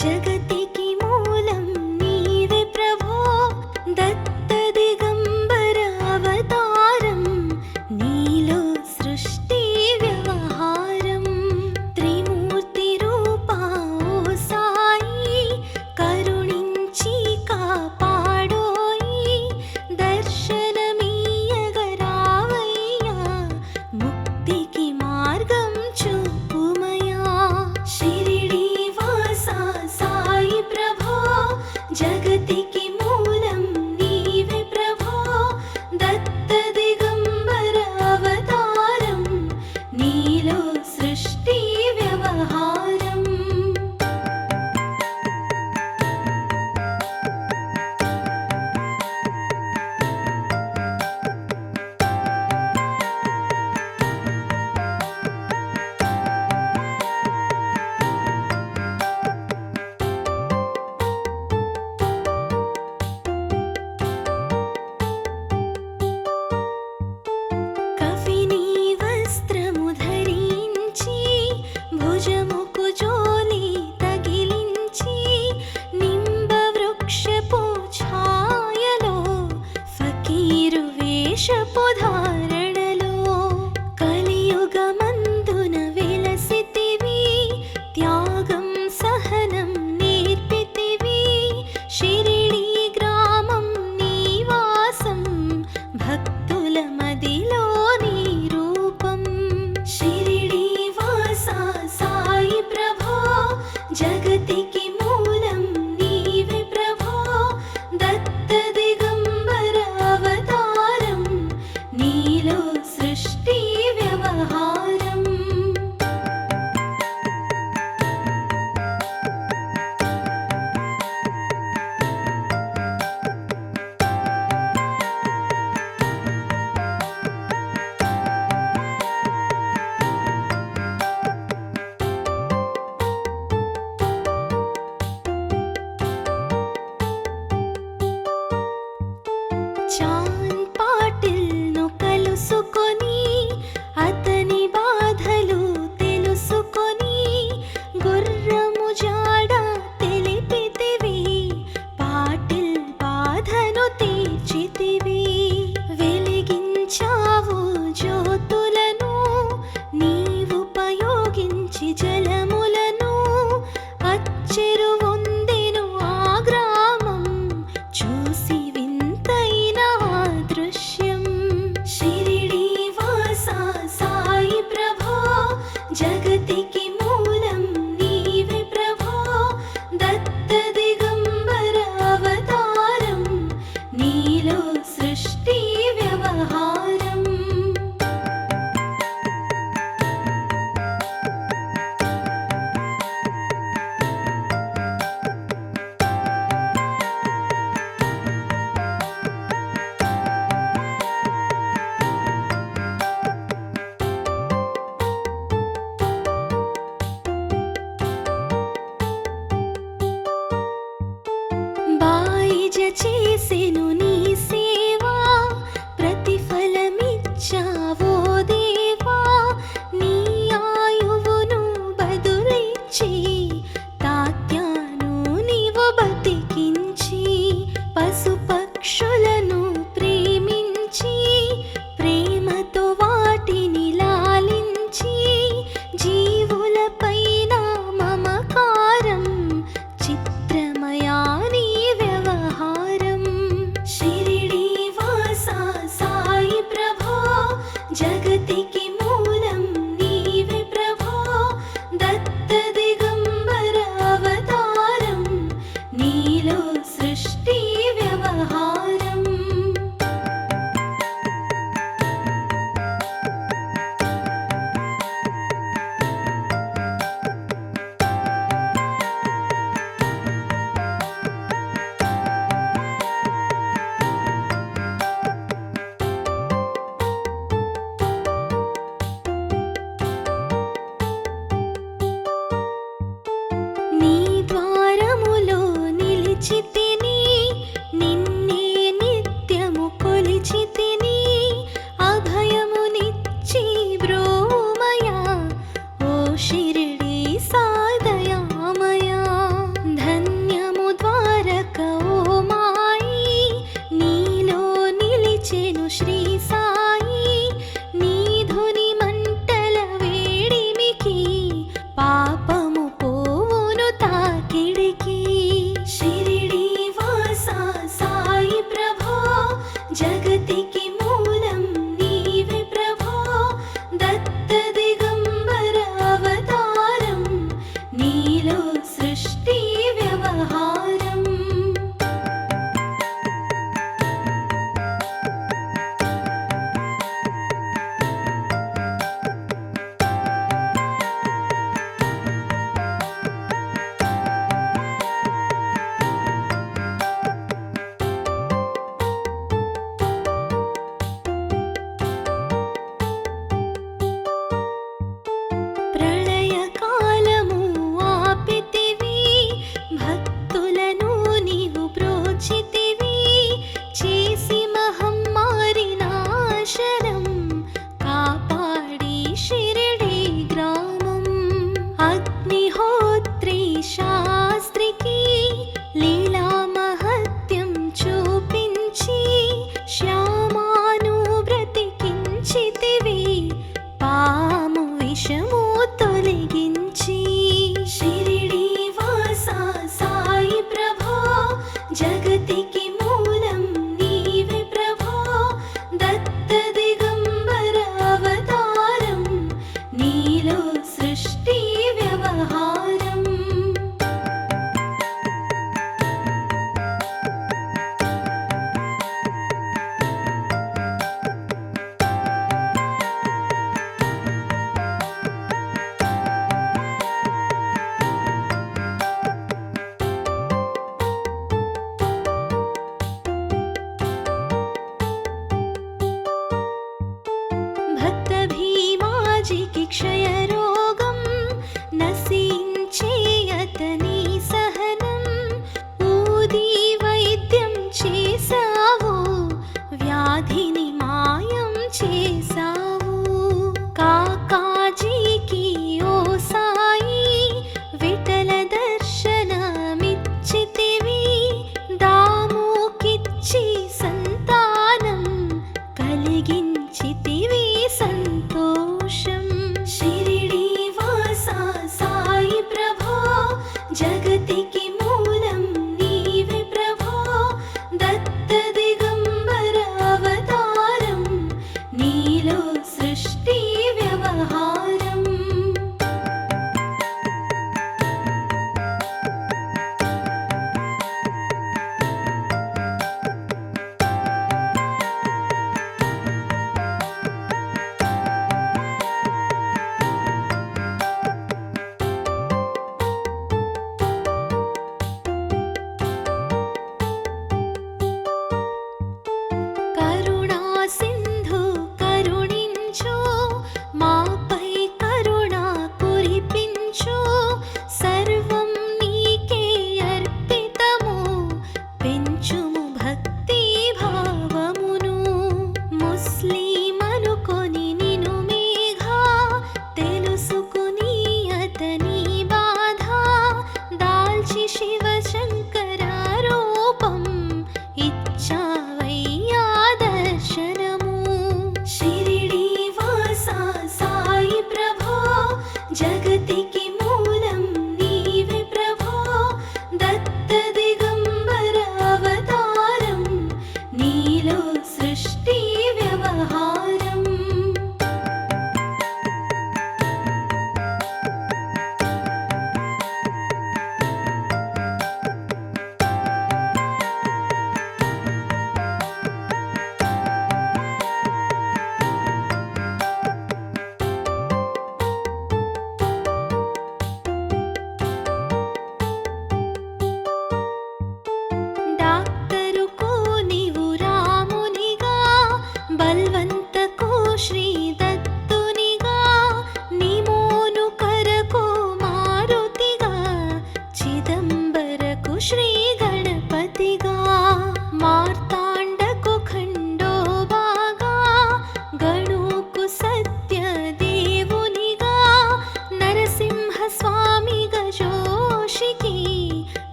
జగతికి మూలం నీవే ప్రభో, దత్త దిగంబర అవతారం, నీలో సృష్టి వ్యవహారం. త్రిమూర్తి రూపా ఓ సాయి, కరుణించి కాపాడోయి, దర్శనమీయగరావయ్యా, ముక్తికి మార్గం చూపుమయా. షిరిడి వాసా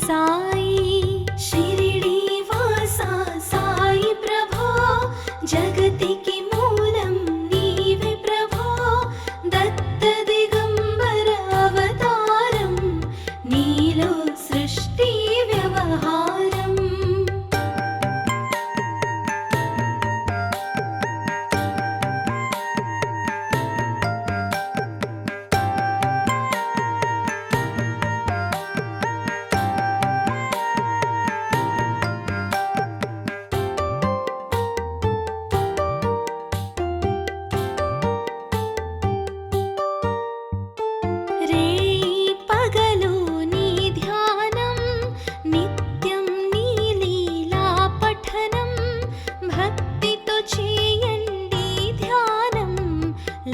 साई शिरिडी वासा साई प्रभो जगतिकी मूलं नीवे प्रभो दत्त दिगंबर अवतारं नीलो सृष्टि व्यवहारम् पगलु नी ध्यानं नित्यं नी लीला पठनं भक्तितो चेयंडी ध्यानं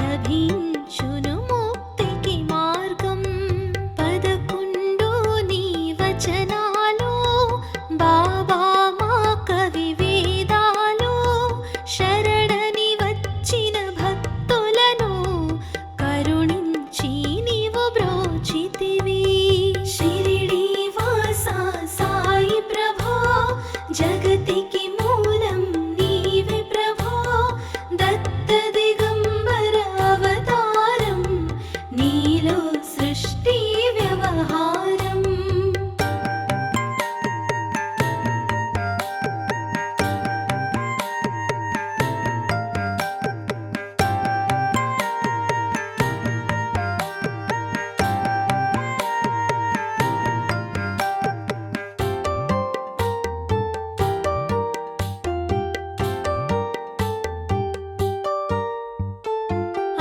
लभिंचुनु मुक्तिकी मार्गं पदकुंडु नी वचनालो बाबा मा कवि वेदालो शरणनि వచ్చిన భక్తులను కరుణించి నీవు బ్రోచితివి శిరిడి వాసా సాయి ప్రభో జగతికి మూలం నీవే ప్రభో దత్త దిగంబర అవతారం నీలో సృష్టి వ్యవహారం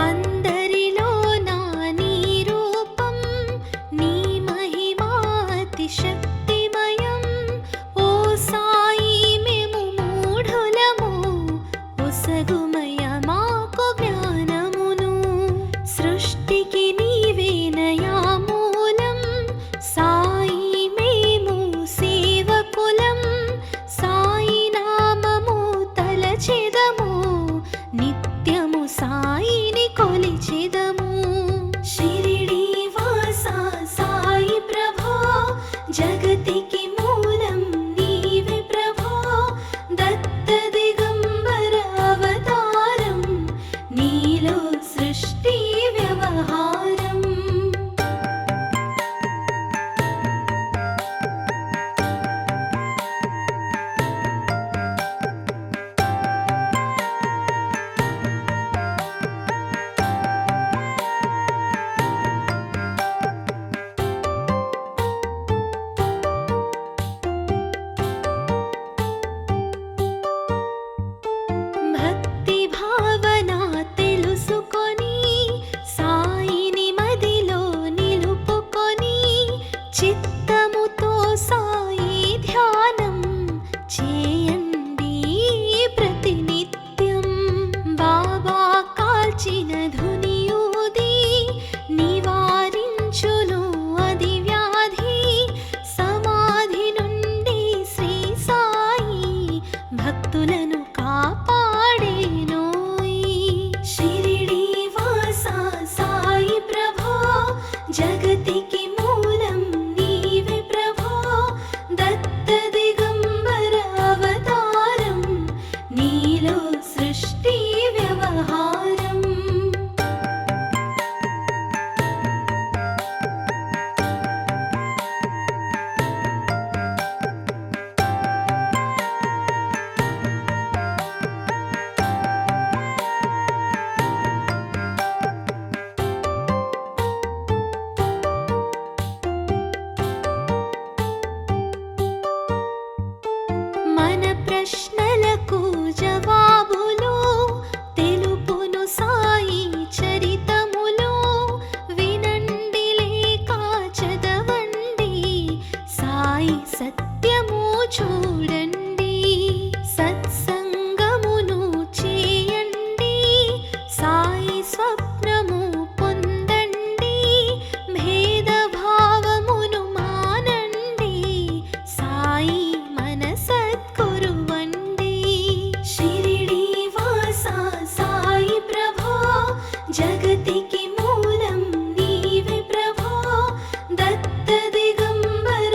అందరిలో నా నీ రూపం నీ మహిమాతి శక్తిమయం ఓ సాయి మేము మూఢులము ఒసగుమయ మాకు జ్ఞానమును సృష్టికి నీవేనయా మూలం సాయి మేము సేవకులం సాయి నామము తలచెదము నిత్యము సాయిని కొలిచెదము శిరిడి వాసా సాయి ప్రభో జగతికి మూలం నీవే ప్రభో దత్త దిగంబర అవతారం నీలో సృష్టి వ్యవహారం భక్తి భావన తెలుసుకొని సాయిని మదిలో నిలుపుకొని చిత్తముతో సాయి ధ్యానం చేయండి ప్రతినిత్యం బాబా కాల్చిన ధునియూది నివారించును అది వ్యాధి సమాధి నుండి శ్రీ సాయి భక్తులను కాపాడేనోయ్ శిరిడి వాసా సాయి ప్రభో జగతికి మూలం నీవే ప్రభో దత్త దిగంబర అవతారం నీలో సృష్టి వ్యవహారం మన ప్రశ్నలకు జవాబులు తెలుపును సాయి చరితములు వినండి లేక చదవండి సాయి సత్యము చూడండి సత్సంగమును చేయండి సాయి స్వప్నము పొందండి భేదభావమును మానండి సాయి మన సద్గురువండి శిరిడి వాసా సాయి ప్రభో జగతికి మూలం నీవే ప్రభో దత్త దిగంబర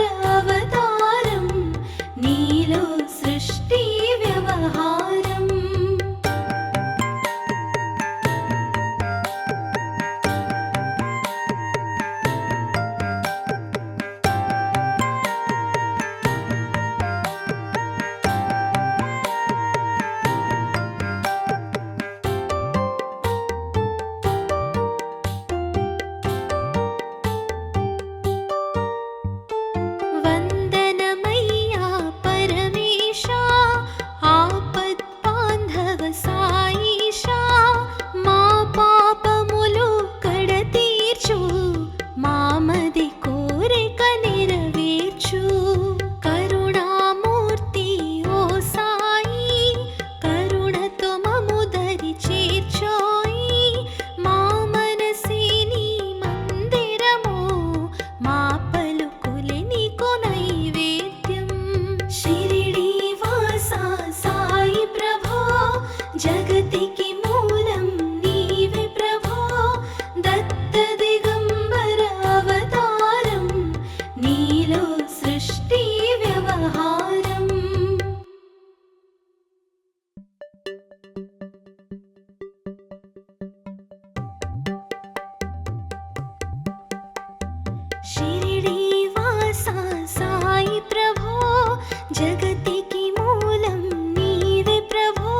జగతికి మూలం నీవే ప్రభో,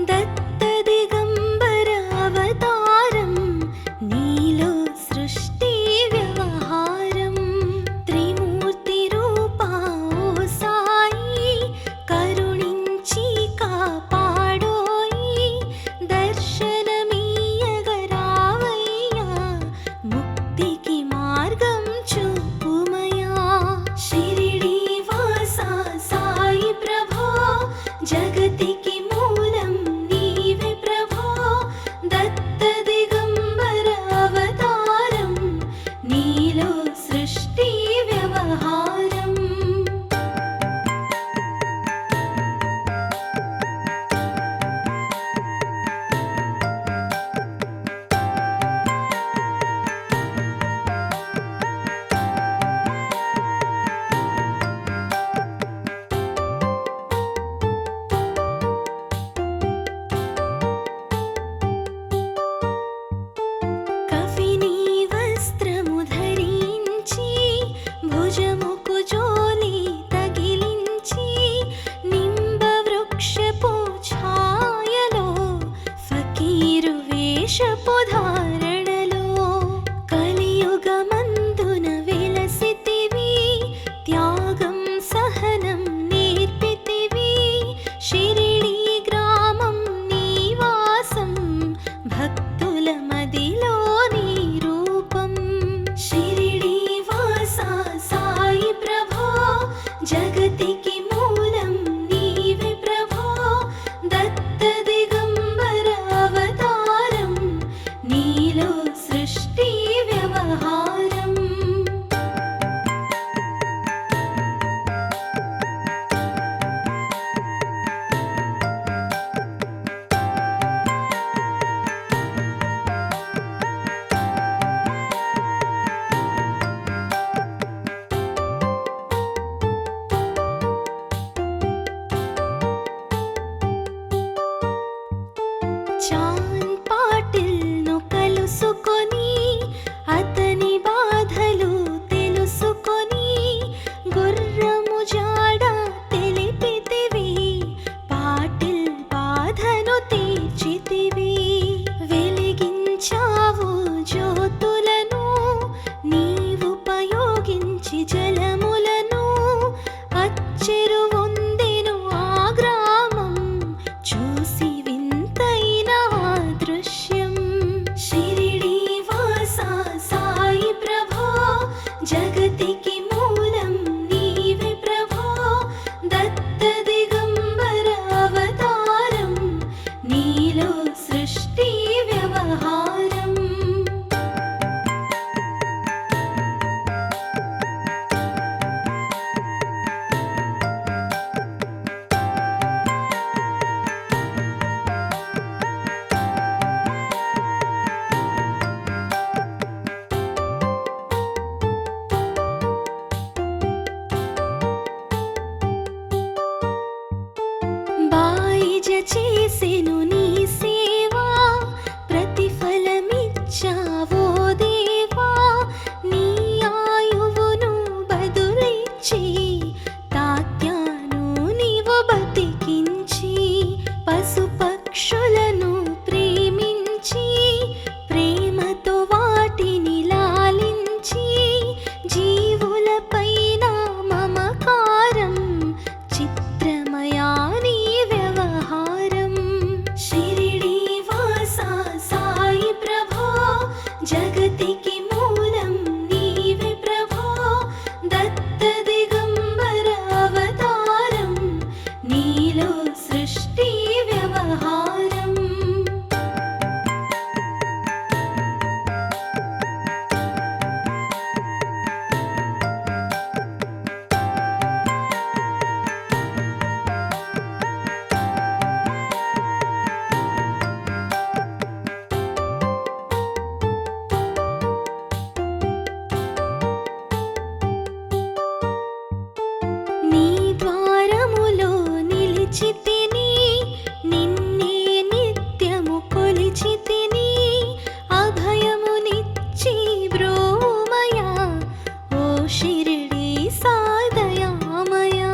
దత్త దిగంబర అవతారం, నీలో సృష్టి వ్యవహారం. త్రిమూర్తి రూపా ఓ సాయి, కరుణించి కాపాడోయి, దర్శనమీయగరావయ్యా, ముక్తికి మార్గం చూపుమయా. షిరిడి వాసా సాయి ప్రభో, జగతికి మూలం నీవే ప్రభో, దత్త దిగంబర అవతారం, నీలో సృష్టి వ్యవహారం. కఫినీ వస్త్రము ధరించి, భుజముకు జోలి తగిలించి, నింబ వృక్షపు ఛాయలో, ఫకీరు వేషపు ధారణలో, కలియుగమందున వెలసితివి, త్యాగం సహనం నేర్పితివి. షిరిడి గ్రామం నీవాసం, భక్తుల మదిలో నీ రూపం. షిరిడి వాసా సాయి ప్రభో, జగతికి మూలం నీవే ప్రభో, దత్త దిగంబర అవతారం, నీలో సృష్టి వ్యవహారం. చాన్ పాటిల్ను కలుసుకొని, అతని బాధలు తెలుసుకొని, గుర్రము జాడ తెలిపితివి, పాటిల్ బాధను తీర్చితివి. వెలిగించావు జ్యోతులను, నీవుపయోగించి జలములను, అచ్చెరువొందెను ఆ గ్రామం, చూసి వింతైన ఆ దృశ్యం. షిరిడి వాసా సాయి ప్రభో, జగతికి మూలం నీవే ప్రభో, దత్త దిగంబర అవతారం, నీలో సృష్టి వ్యవహారం. బాయిజ చేసెను నీ సేవా, ప్రతిఫలమిచ్చావో దేవా, నీ ఆయువును బదులిచ్చి, తాత్యాను నీవు బతికించి, పశుపక్షులను ప్రేమించి, ప్రేమతో వాటిని లాలించి, జీవులపైన మమకారం, చిత్రమయా నీ వ్యవహారం. షిరిడి వాసా సాయి ప్రభో, జగతికి మూలం నీవే ప్రభో, దత్త దిగంబర అవతారం, నీలో సృష్టి వ్యవహారం. నీ ద్వారములో నిలిచితిని, నిన్నే నిత్యము కొలిచితిని, అభయమునిచ్చి బ్రోమయా, ఓ షిరిడి సాదయామయా.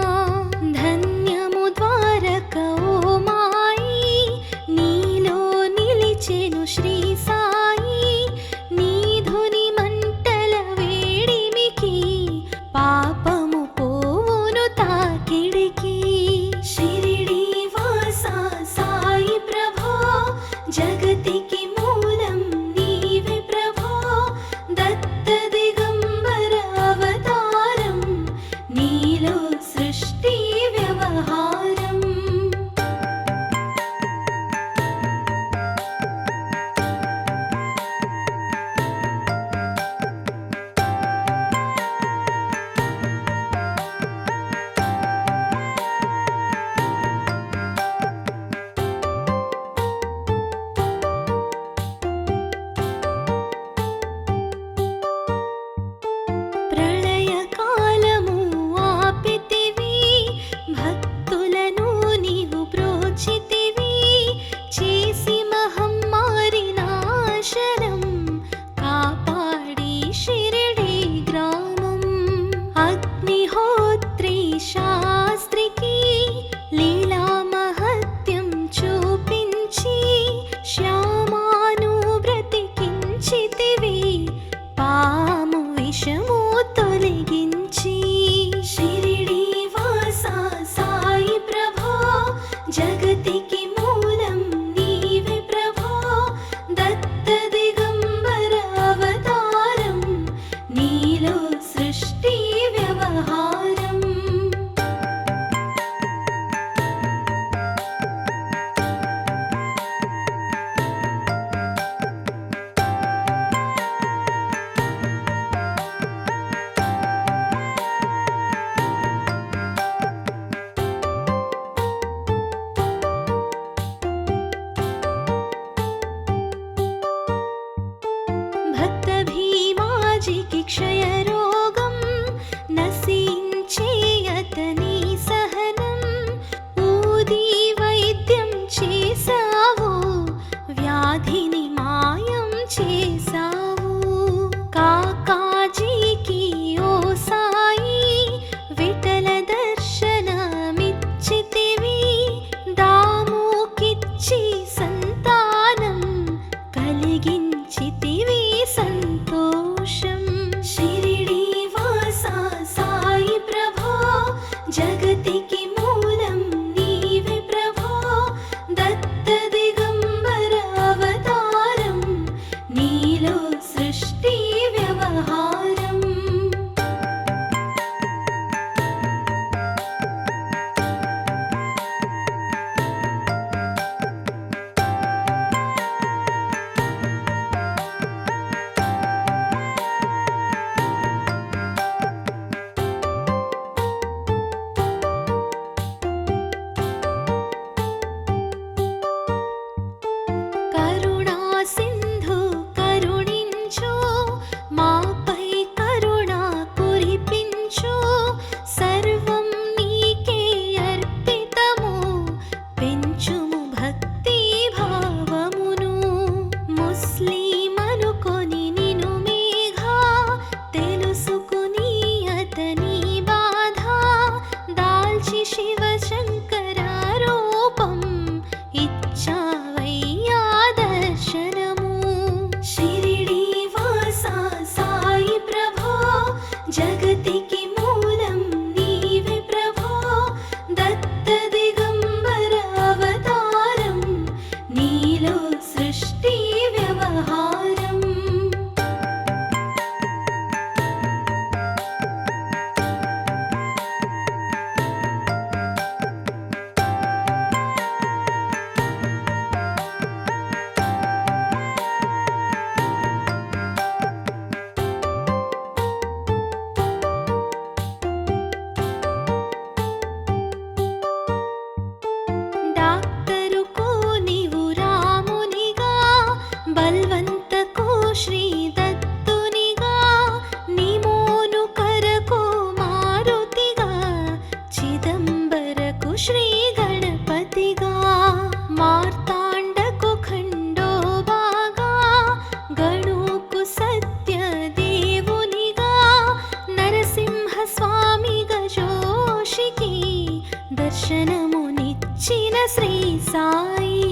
దర్శనమునిచ్చిన శ్రీ సాయి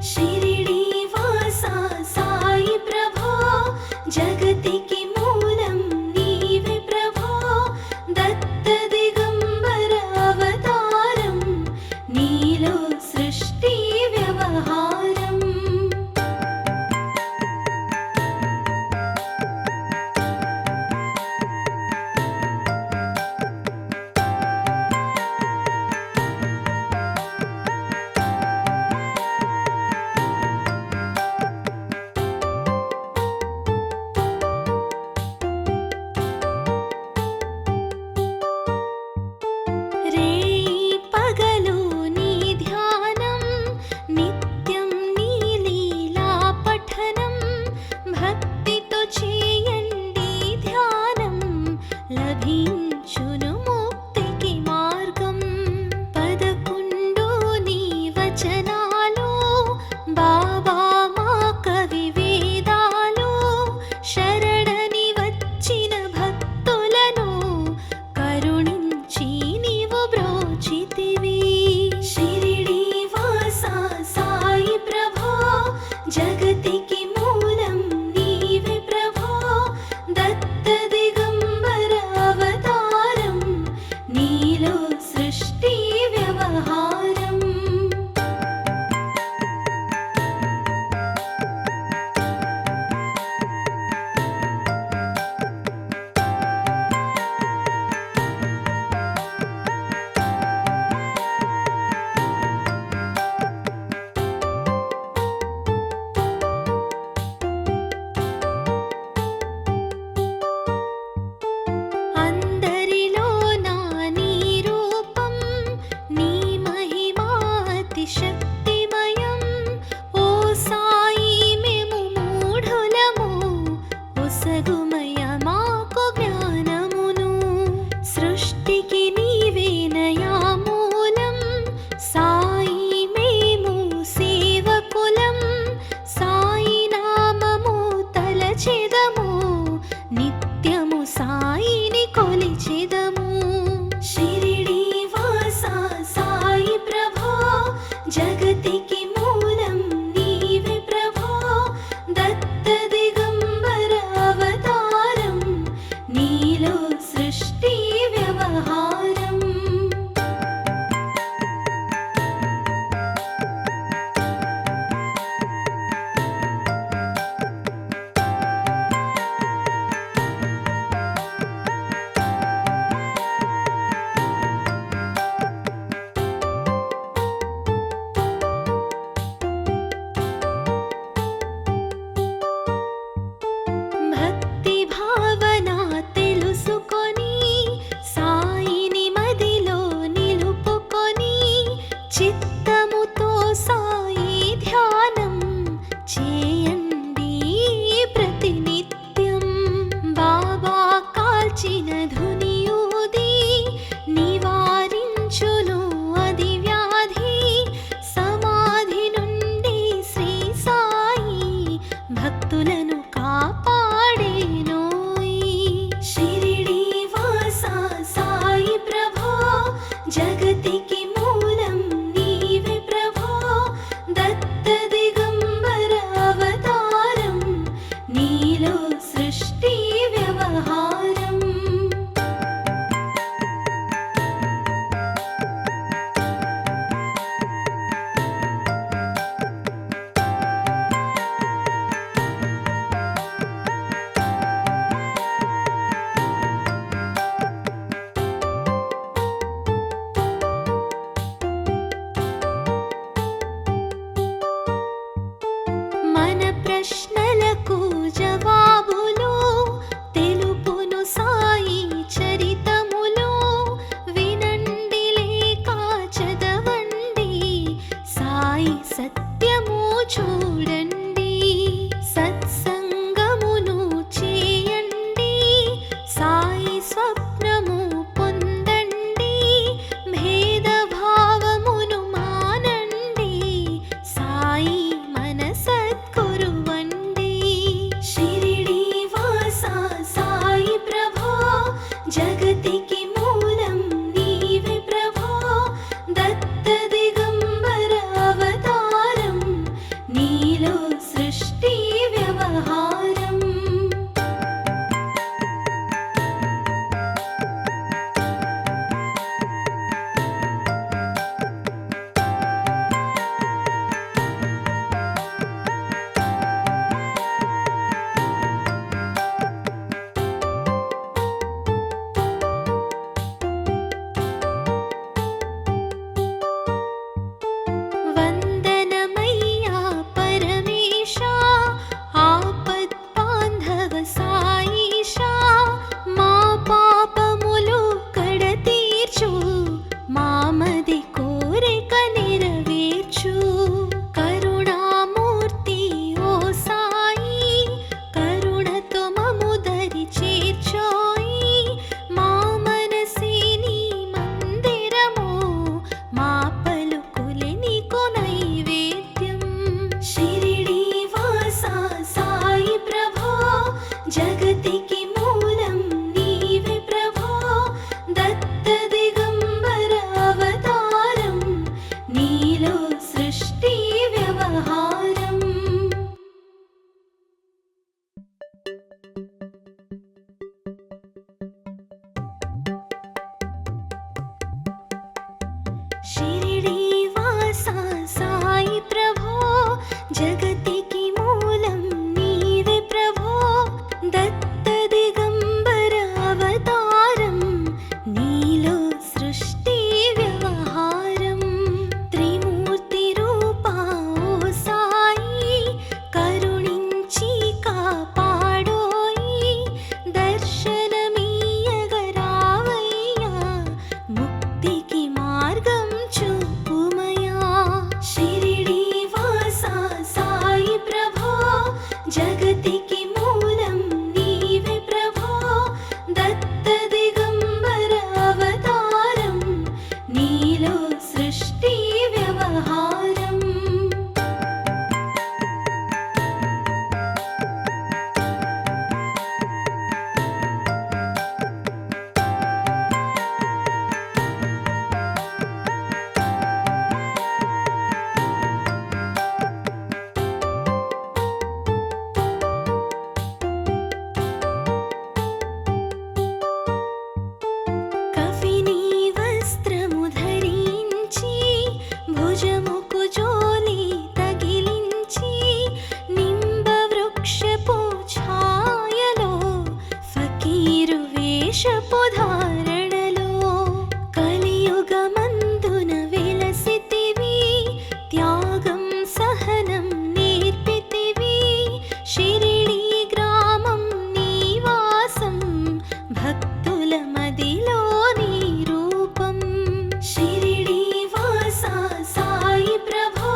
షిరిడి వాసా సాయి ప్రభో జగతికి మూలం నీవే ప్రభో దత్త దిగంబర అవతారం నీలో సృష్టి వ్యవహారం రేయి పగలు నీ ధ్యానం నిత్యం నీ లీలా పఠనం భక్తితో చేయండి ధ్యానం లభించును ముక్తికి మార్గం 11 నీ వచనాలు బాబా మా కవి వేదాలు శరణని వచ్చిన భక్తులను కరుణించి నీవు బ్రోచితివి షిరిడి వాసా సాయి ప్రభో జగతికి మూలం నీవే ప్రభో దత్త దిగంబర అవతారం నీలో సృష్టి వ్యవహారం అందరిలో నా నీ రూపం నీ మహిమా అతి శక్తిమయం ఓ సాయి మేము మూఢులము ఒసగుమయ మాకు జ్ఞానమును సృష్టికి నీవేనయా మూలం సాయి మేము సేవకులం సాయి నామము తలచెదము నిత్యము సాయిని కొలిచెదము షిరిడి వాసా సాయి ప్రభో జగతికి మూలం నీవే ప్రభో దత్త దిగంబర అవతారం నీలో సృష్టి వ్యవహారం భక్తి భావన తెలుసుకొని సాయిని మదిలో నిలుపుకొని చిత్తముతో సాయి ధ్యానం చేయండి ప్రతినిత్యం బాబా కాల్చిన ధునియూది నివారించును అది వ్యాధి సమాధి నుండి శ్రీ సాయి భక్తులను కాపాడేనోయ్ షిరిడి వాసా సాయి ప్రభో జగతికి మూలం నీవే ప్రభో దత్త దిగంబర అవతారం నీలో సృష్టి వ్యవహారం మన ప్రశ్నలకు జవాబులు తెలుపును సాయి చరితములు వినండి లేక చదవండి సాయి సత్యము చూడండి సత్సంగమును చేయండి సాయి స్వప్నము పొందండి భేదభావమును మానండి సాయి మన సద్గురువండి शिरिडीवास साई प्रभो जगतिकी मूलं नीवे प्रभो दत्त दिगंबर अवतारं नीलो सृष्टि व्यवहारं त्रिमूर्ति रूपा ओ साई करुणिंची कापाडोई दर्शनमीयगरावయ్యా मुक्तिकी మార్గం చూపుమయా शिरिडीवास साई प्रभो जगतिकी मूलं नीवे प्रभो दत्त दिगंबर अवतारं नीलो सृष्टि व्यवहारं కఫినీ వస్త్రము ధరించి భుజముకు జోలి తగిలించి నింబ వృక్షపు ఛాయలో ఫకీరు వేషపు ధారణలో కలియుగమందున వెలసితివి త్యాగం సహనం నేర్పితివి షిరిడీ గ్రామం నీవాసం భక్తుల మదిలో నీ రూపం शिरिडीवास साई प्रभो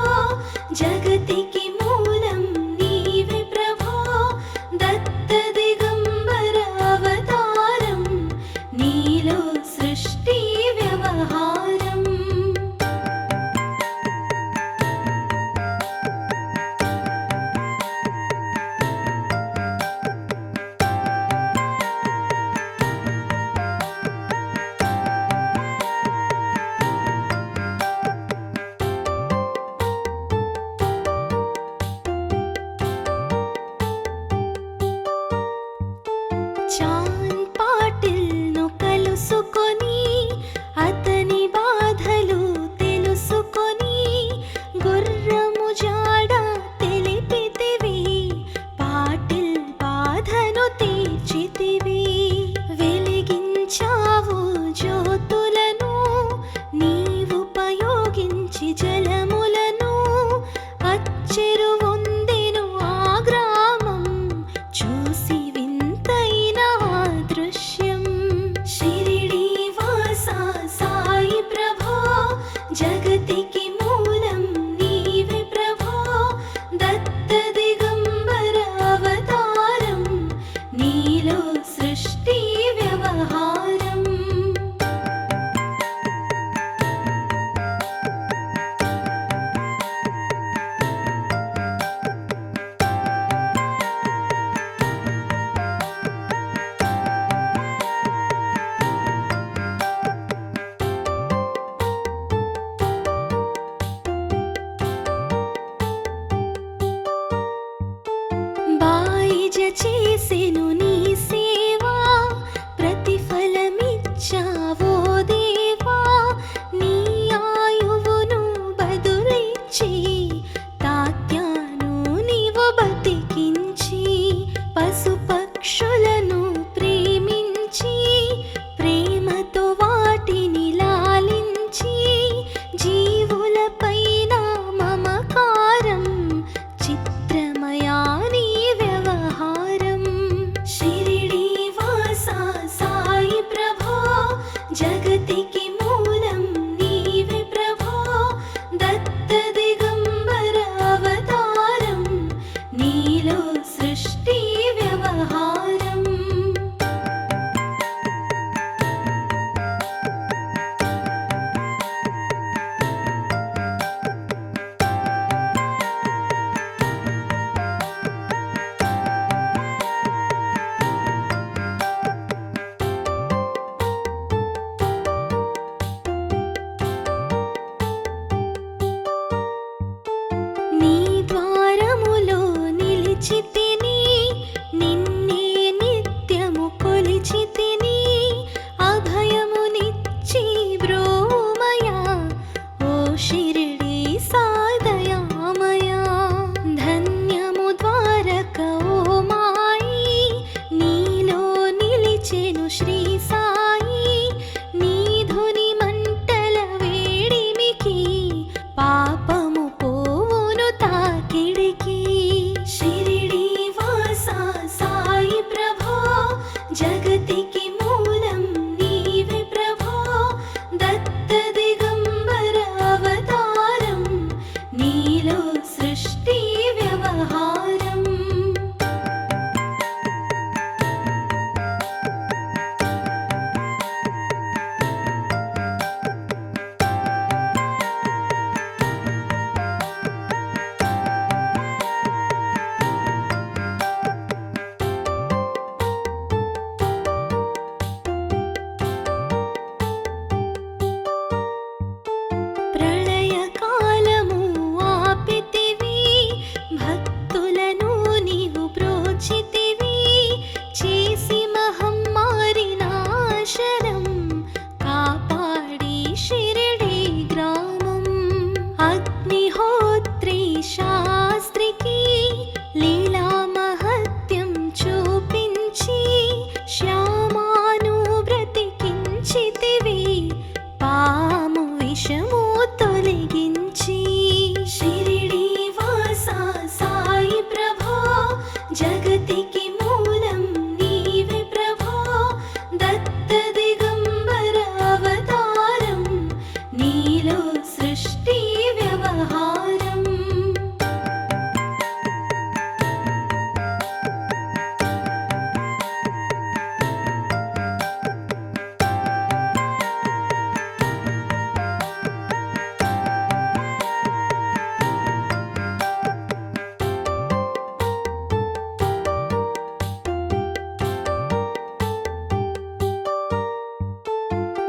जगतिकी मूलं नीवे प्रभो दत्त दिगंबर अवतारं नीलो सृष्टि व्यवहारं చాన్ పాటిల్ను కలుసుకొని అతని కల్మషము తొలగించి షిరిడి వాస సాయి ప్రభో జగతికి మూలం నీవే ప్రభో దత్త దిగంబర అవతారం నీలో సృష్టి వ్యవహారం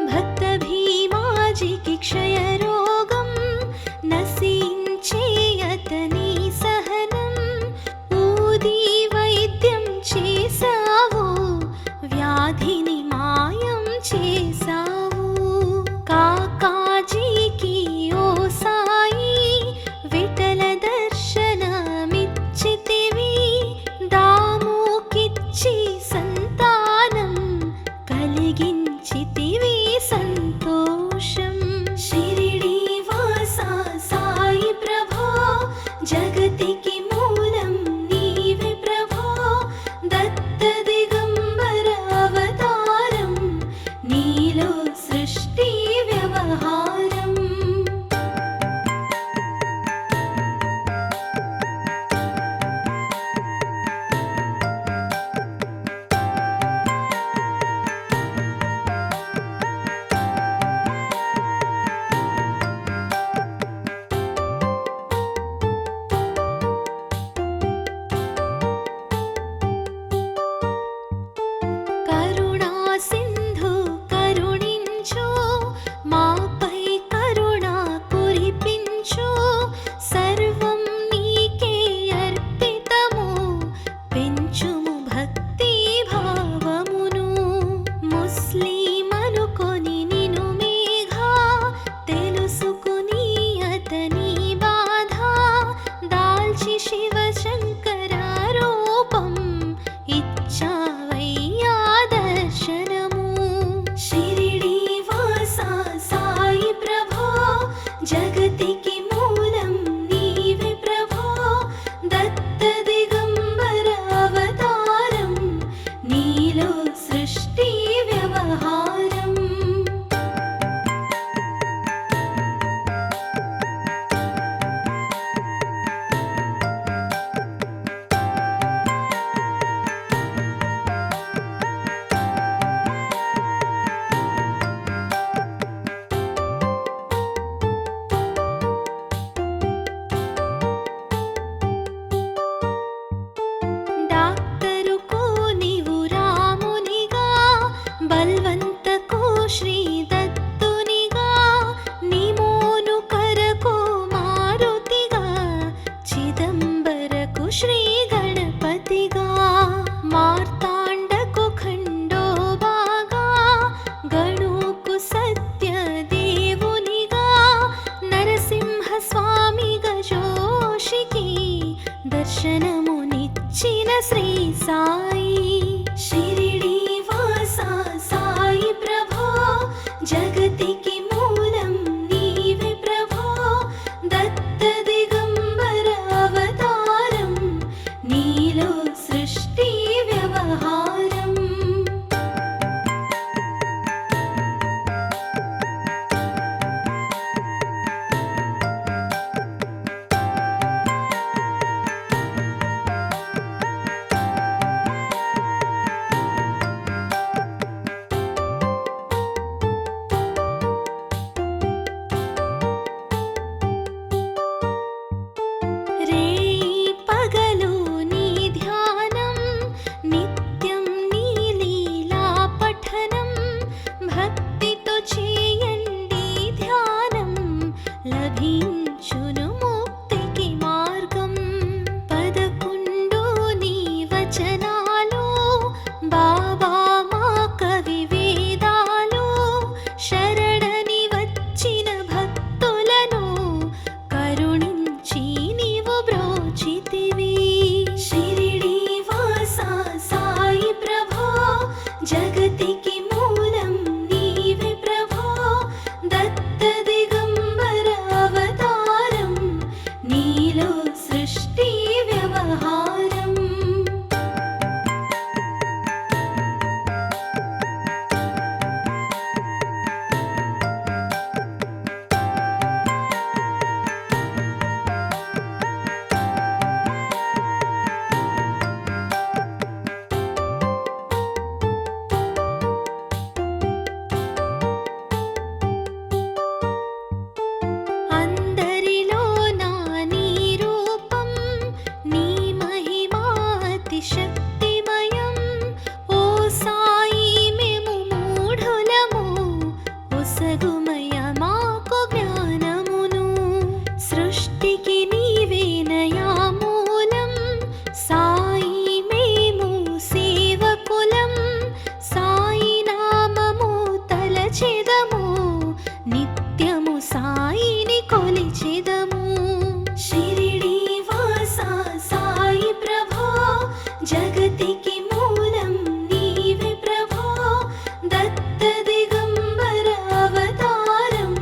భక్త భీమాజీకి క్షయరోగం నశించే అతని సహనం ఊది వైద్యం చేసావు వ్యాధిని మాయం చేసావు కాకాజీకి ఓ సాయి విఠల దర్శనమిచ్చితివి దాముకిచ్చి సంతానం కలిగించితివి సంతోషం షిరిడి వాస సాయి ప్రభో జగతికి మూలం నీవే ప్రభో దత్త దిగంబర అవతారం నీలో సృష్టి వ్యవహారం కరుణా సింధు కరుణించు మాపై కరుణ కురిపించు సర్వం నీకే అర్పితము పెంచుము భక్తి భావమును ముస్లిం అనుకొని నిను మేఘా తెలుసుకుని అతని బాధ దాల్చి శివ శంకర రూపం ఇచ్చావయ్యా దర్శనము షిరిడి వాస సాయి ప్రభో జగతికి మూలం నీవే ప్రభో దత్త దిగంబర అవతారం నీలో సృష్టి వ్యవహారం డాక్టరుకు నీవు రామునిగా బల్వంతకు శ్రీ దత్తునిగా నిమోను కరకు మారుతిగా చిదంబరకు శ్రీ గణపతిగా మార్తాండకు ఖండోబాగా గణుకు సత్య దేవునిగా నరసింహ స్వామిగా జోషికి దర్శనమునిచ్చిన శ్రీ సాయి షిరిడి వాస సాయి ప్రభో జగతికి మూలం నీవే ప్రభో దత్త దిగంబర అవతారం నీలో సృష్టి వ్యవహారం సాయిని కొలిచెదము. షిరిడి వాస సాయి ప్రభో, జగతికి మూలం నీవే ప్రభో. దత్త దిగంబర అవతారం,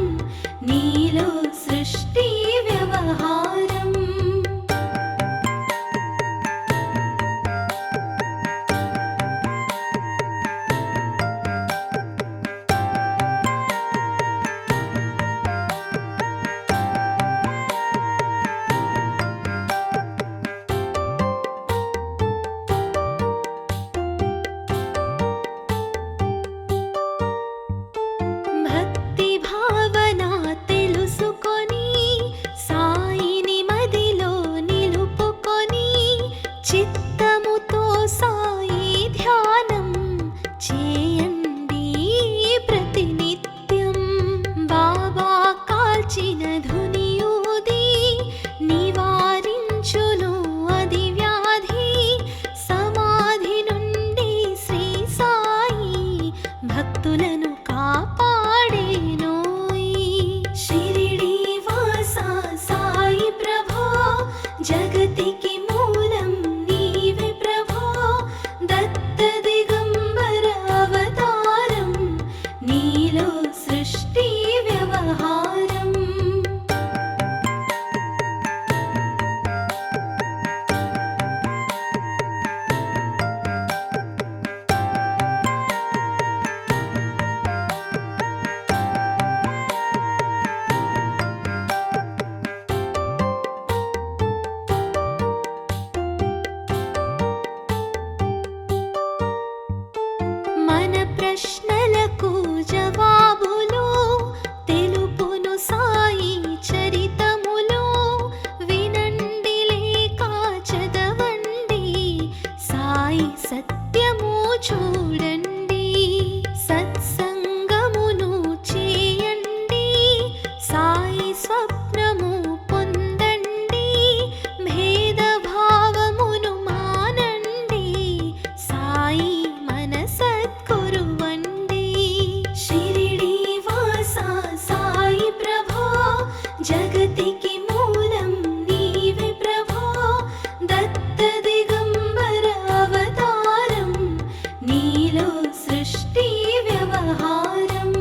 నీలో సృష్టి వ్యవహారం. భక్తి భావన తెలుసుకొని, సాయిని మదిలో నిలుపుకొని, చిత్తముతో సాయి ధ్యానం చేయండి ప్రతినిత్యం. బాబా కాల్చిన ధునియూది నివారించును అది వ్యాధి. సమాధి నుండి శ్రీ సాయి భక్తులను కాపాడేనోయ్. షిరిడి వాస సాయి ప్రభో, జగతికి మూలం నీవే ప్రభో. దత్త దిగంబర అవతారం, నీలో సృష్టి వ్యవహారం. మన ప్రశ్నలకు జవాబులు తెలుపును సాయి చరితములు. వినండి లేక చదవండి, సాయి సత్యము చూడండి. సత్సంగమును చేయండి, సాయి స్వప్నము పొందండి. భేదభావమును మానండి, సాయి మన సద్గురువండి. షిరిడి వాస సాయి ప్రభో, జగతికి మూలం నీవే ప్రభో. దత్త దిగంబర అవతారం, నీలో సృష్టి వ్యవహారం.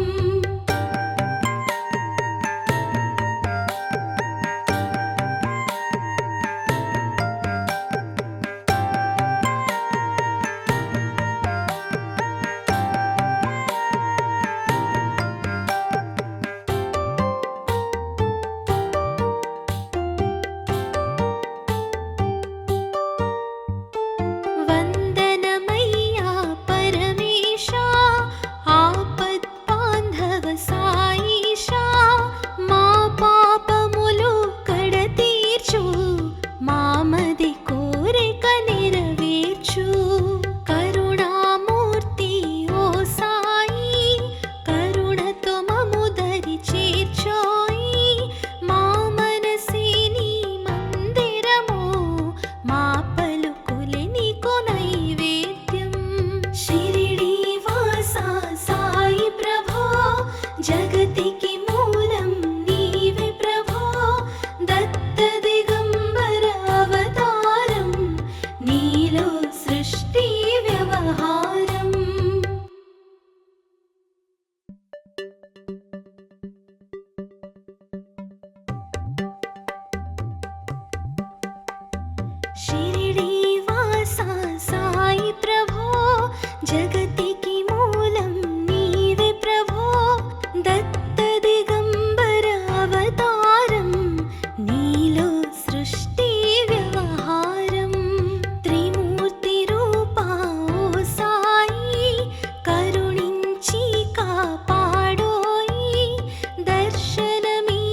వందనమయ్యా పరమేశా, ఆపద్ బాంధవ సాయిషా. మా పాపములు కడతీర్చు, మామది కోరిక నెరవేర్చు. కరుణామూర్తి ఓ సాయి, కరుణతో మము దరి చేర్చోయి. మా మనసే నీ మందిరము, మా పలుకులే నీకు నైవేద్యం. షిరిడి వాస సాయి ప్రభో, జగతికి మూలం నీవే ప్రభో. దత్త దిగంబర అవతారం, నీలో సృష్టి వ్యవహారం. షిరిడి వాస సాయి ప్రభో, జగతికి మూలం నీవే ప్రభో. దత్త దిగంబర అవతారం, నీలో సృష్టి వ్యవహారం. త్రిమూర్తి రూపా ఓ సాయి, కరుణించి కాపాడోయి. దర్శనమీయగరావయ్యా,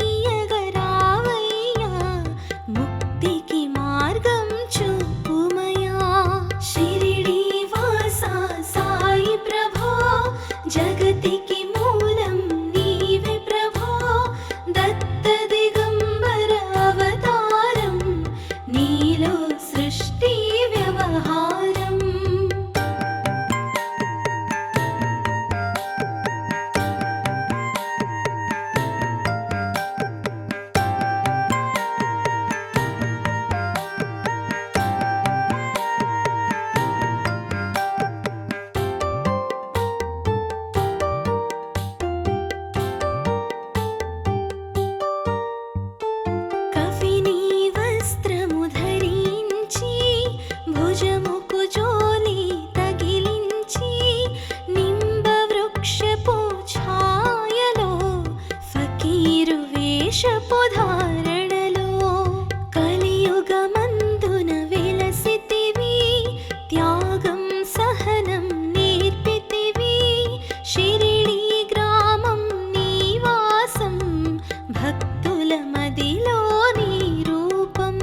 ముక్తికి మార్గం చూపుమయా. షిరిడి వాస సాయి వేషపు ధారణలో కలియుగమందున వెలసితివి, త్యాగం సహనం నేర్పితివి. షిరిడీ గ్రామం నీవాసం, భక్తుల మదిలో నీ రూపం.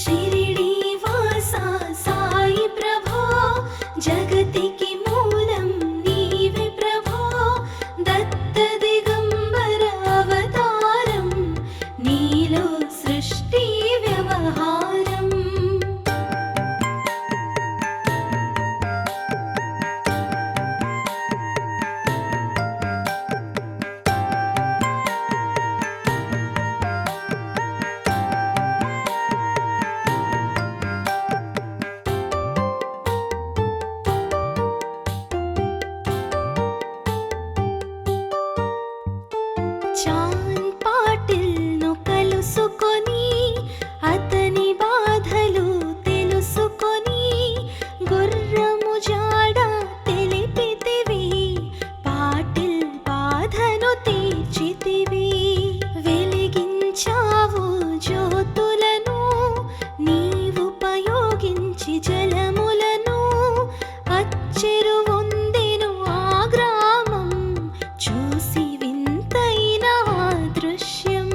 షిరిడీ వాసా సాయి ప్రభో, జగతికి మూలం నీవే ప్రభో. దత్త దిగంబర అవతారం, నీలో సృష్టి వ్యవహారం. చాన్ పాటిల్ను కలుసుకొని, అతని బాధలు తెలుసుకొని, గుర్రము జాడ తెలిపితివి, పాటిల్ బాధను తీర్చితివి. వెలిగించావు జ్యోతులను, నీవుపయోగించి జలములను. అచ్చెరువొందెను ఆ గ్రామం, చూసి వింతైన ఆ దృశ్యం.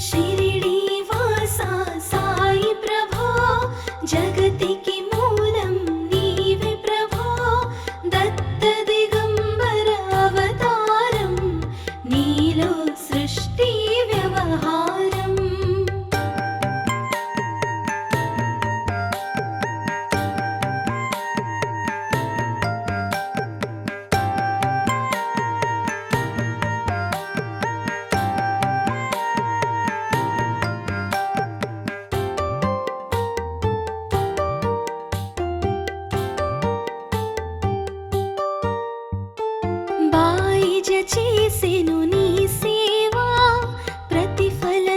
షిరిడీ వాసా సాయి ప్రభో, జగతికి మూలం నీవే ప్రభో. దత్త దిగంబర అవతారం, నీలో సృష్టి వ్యవహారం. బాయిజ చేసెను నీ సేవా, ప్రతిఫల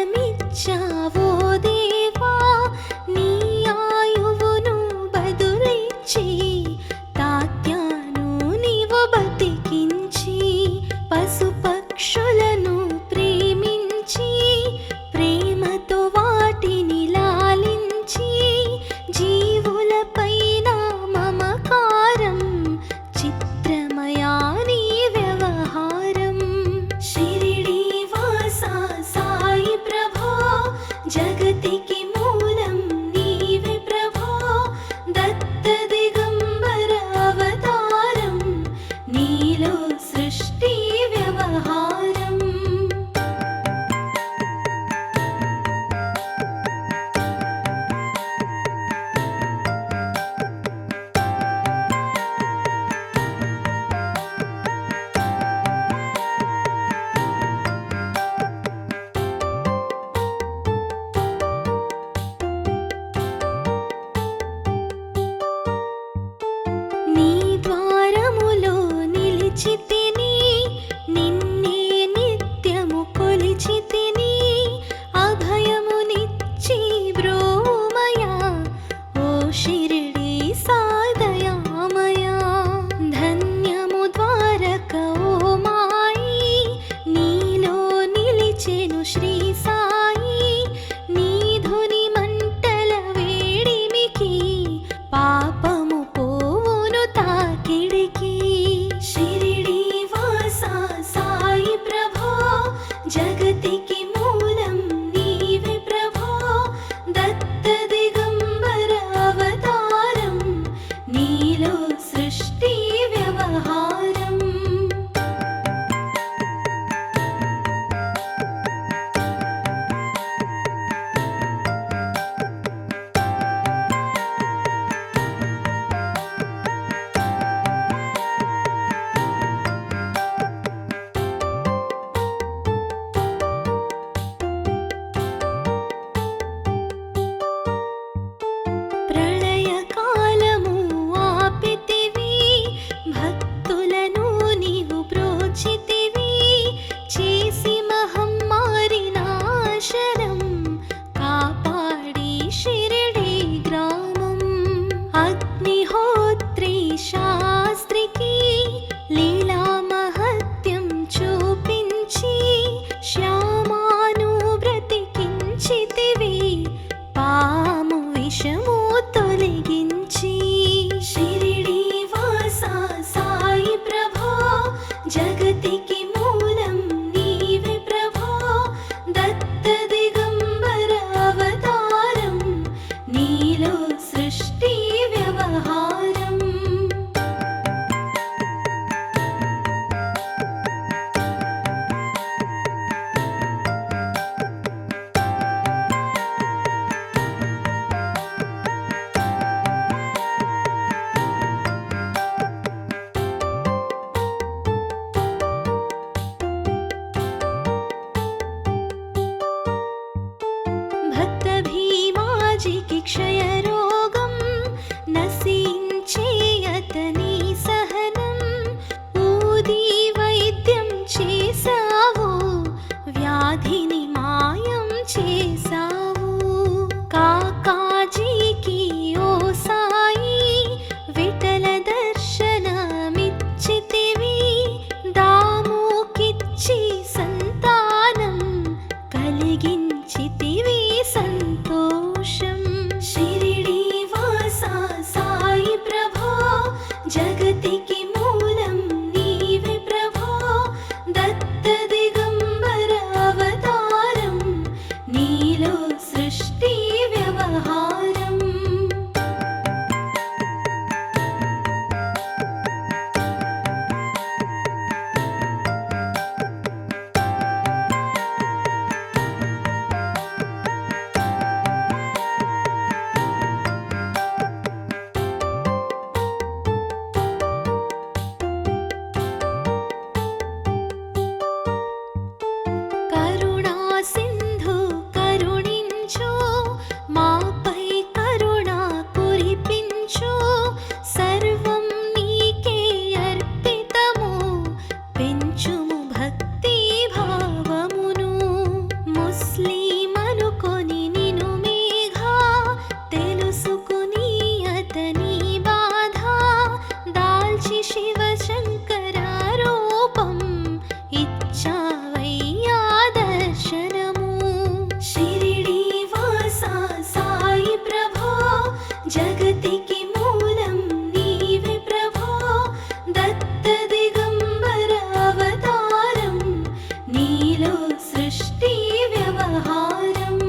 క్షయరోగం నశించే అతని సహనం ఊది వైద్యం చేసావు వ్యాధిని మాయం చేసావు కాకాజీకి ఓ సాయి విఠల దర్శనమిచ్చితివి దాముకిచ్చి సంతానం కలిగించితివి సంతోషం షిరిడి వాసా సాయి ప్రభో జగతికి మూలం నీవే ప్రభో దత్త దిగంబర అవతారం నీలో సృష్టి వ్యవహారం కరుణా సింధు కరుణించు మాపై కరుణ కురిపించు సర్వం నీకే అర్పితము పెంచుము భక్తి భావమును ముస్లిం అనుకొని నిను మేఘా తెలుసుకుని అతని బాధ దాల్చి శివ శంకర రూపం ఇచ్చావయ్యా దర్శనము షిరిడి వాసా సాయి ప్రభో జగతికి మూలం నీవే ప్రభో దత్త దిగంబర అవతారం నీలో సృష్టి వ్యవహారం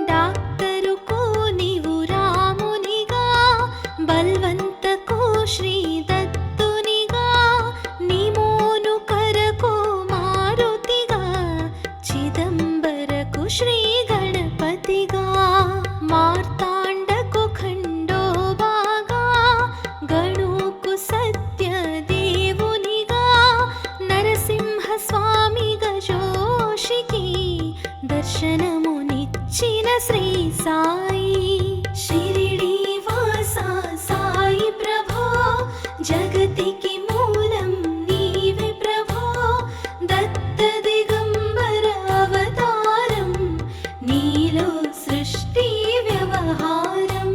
డాక్టరుకు నీవు రామునిగా బల్వంతకు శ్రీ దత్తునిగా నిమోను కరకు మారుతిగా చిదంబరకు శ్రీ గణపతిగా మార్తాండకు ఖండోబాగా గణుకు సత్య దేవునిగా నరసింహ స్వామిగా జోషికి దర్శనమునిచ్చిన శ్రీ సాయి షిరిడి వాసా సాయి ప్రభో జగతికి మూలం నీవే ప్రభో దత్త దిగంబర అవతారం నీలో సృష్టి వ్యవహారం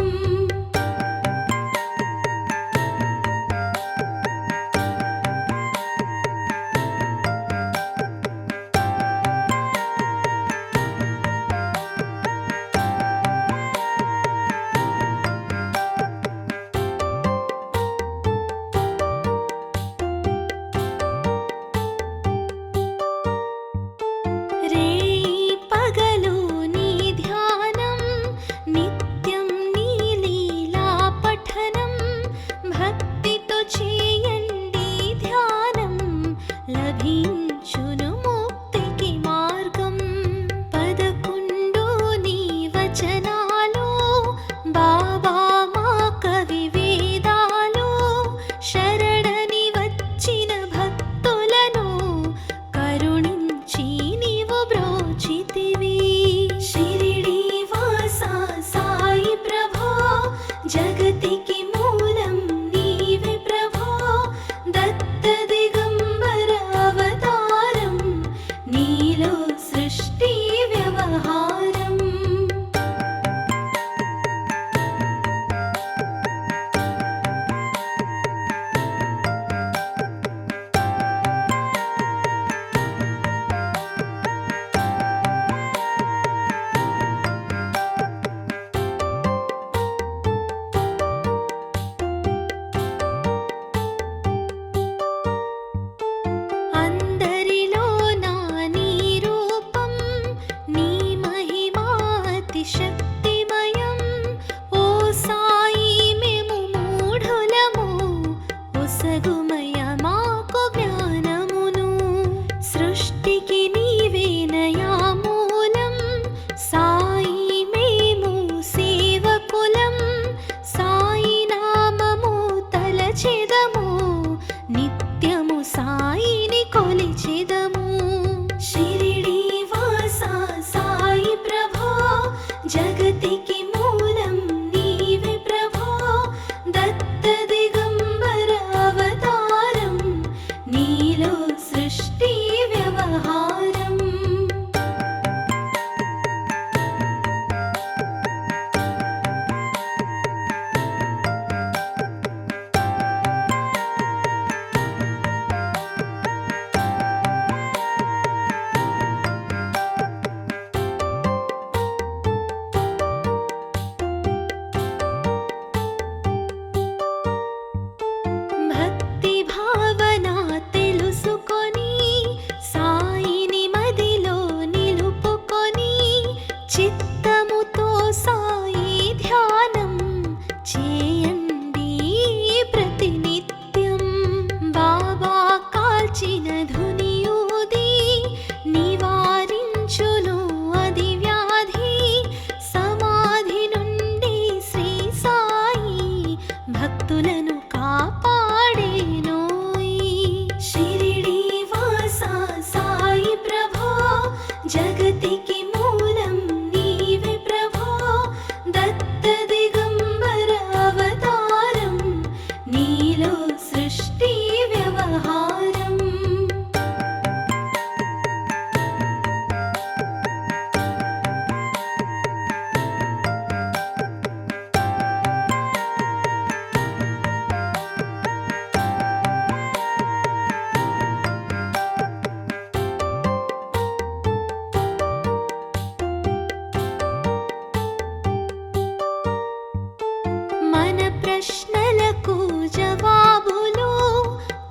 ప్రశ్నలకు జవాబులు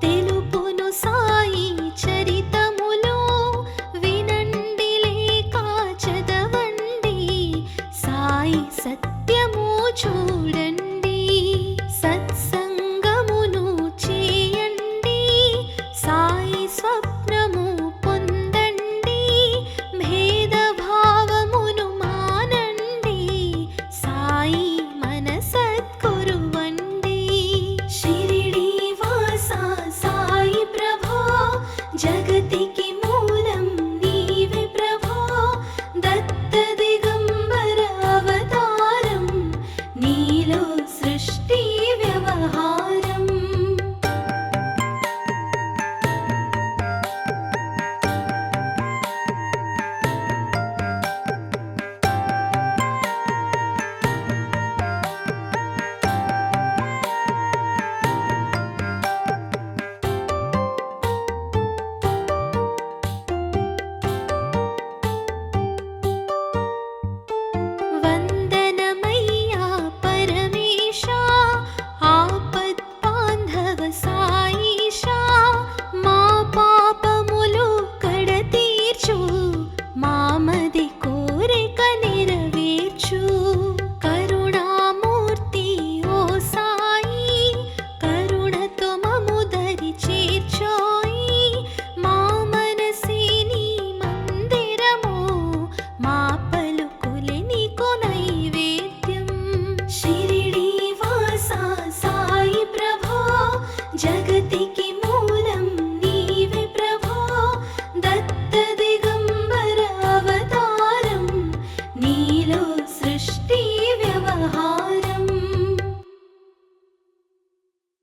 తెలుపును సాయి చరితములు. వినండి లేక చదవండి, సాయి సత్యము చూడండి. సత్సంగమును చేయండి, సాయి స్వప్నము పొందండి. భేదభావమును మానండి, సాయి మన సద్గురువండి. షిరిడి వాసా సాయి ప్రభో, జగతికి మూలం నీవే ప్రభో. దత్త దిగంబర అవతారం, నీలో సృష్టి వ్యవహారం. వందనమయ్యా పరమేశా, ఆపద్బాంధవ సాయిషా. మా పాపములు కడతీర్చు, మామది కోరిక నెరవేర్చు. కరుణామూర్తి ఓ సాయి, కరుణతో మము దరి చేర్చోయి. మా మనసే నీ మందిరము, మా పలుకులే నీకు నైవేద్యం. షిరిడి వాసా సాయి ప్రభో, జగతికి మూలం నీవే ప్రభో. దత్త దిగంబర అవతారం, నీలో సృష్టి వ్యవహారం.